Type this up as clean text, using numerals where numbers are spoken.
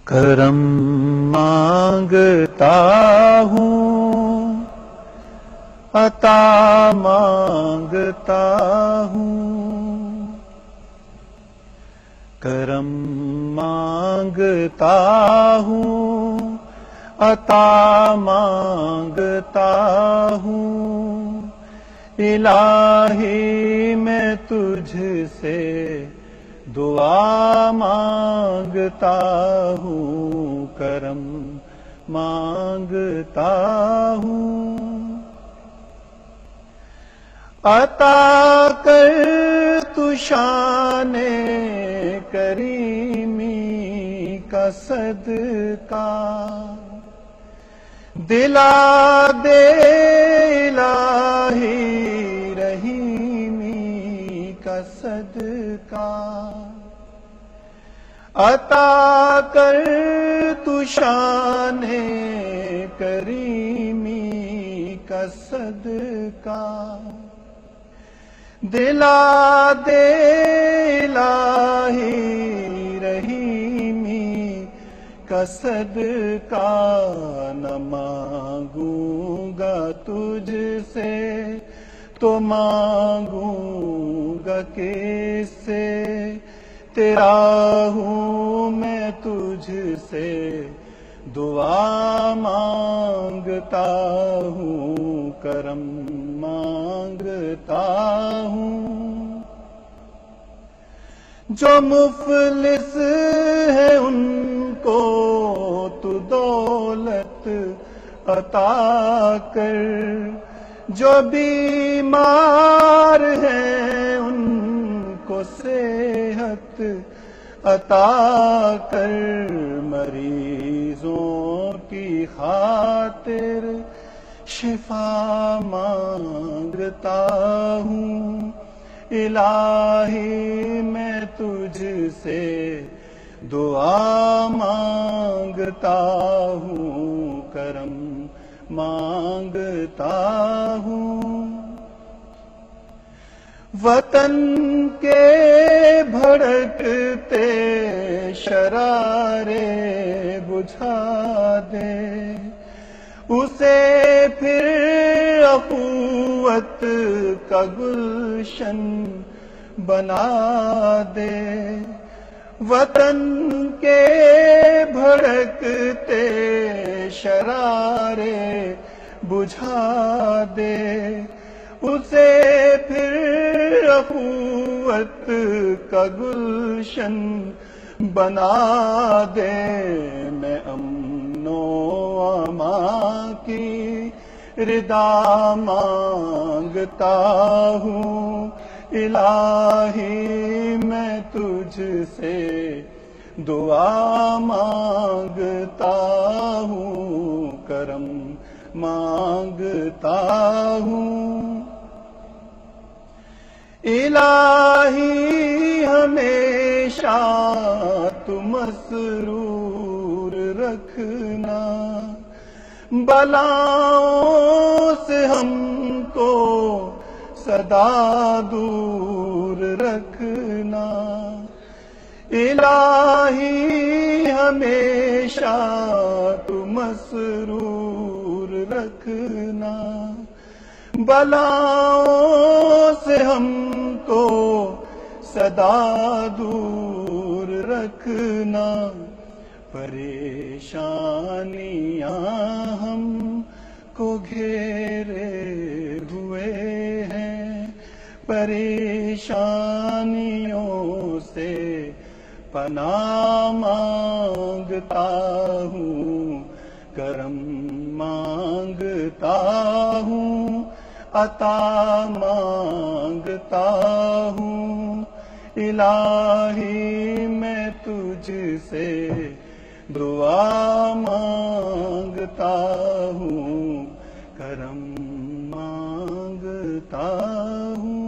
کرم مانگتا ہوں، عطا مانگتا ہوں، کرم مانگتا ہوں، عطا مانگتا ہوں، الہی میں تجھ سے دعا مانگتا ہوں، کرم مانگتا ہوں، عطا کر تو شان کریمی کا صدقہ، دلا دے الہی رحیمی کا صدقہ، عطا کر تو شان کریمی کا صدقہ، دلا دے الہی رحیمی کا صدقہ، نہ مانگوں گا تجھ سے تو مانگوں گا کس سے، تیرا ہوں میں تجھ سے دعا مانگتا ہوں، کرم مانگتا ہوں، جو مفلس ہے ان کو تو دولت عطا کر، جو بیمار ہیں ان کو صحت عطا کر، مریضوں کی خاطر شفا مانگتا ہوں، الہی میں تجھ سے دعا مانگتا ہوں، کرم مانگتا ہوں، وطن کے بھڑکتے شرارے بجھا دے، اسے پھر اخوت کا گلشن بنا دے، وطن کے بھڑکتے شرارے بجھا دے، اسے پھر اخوت کا گلشن بنا دے، میں امن و امان کی رضا مانگتا ہوں، الہی میں تجھ سے دعا مانگتا ہوں، کرم مانگتا ہوں، الہی ہمیشہ تو مسرور رکھنا، بلاؤں سے ہم کو سدا دور رکھنا، الہی ہمیشہ تو مسرور رکھنا، بلاؤں سے ہم کو سدا دور رکھنا، پریشانیاں ہم کو گھیرے ہوئے ہیں، پریشانیوں سے پناہ مانگتا ہوں، کرم مانگتا ہوں، عطا مانگتا ہوں، الہی میں تجھ سے دعا مانگتا ہوں، کرم مانگتا ہوں۔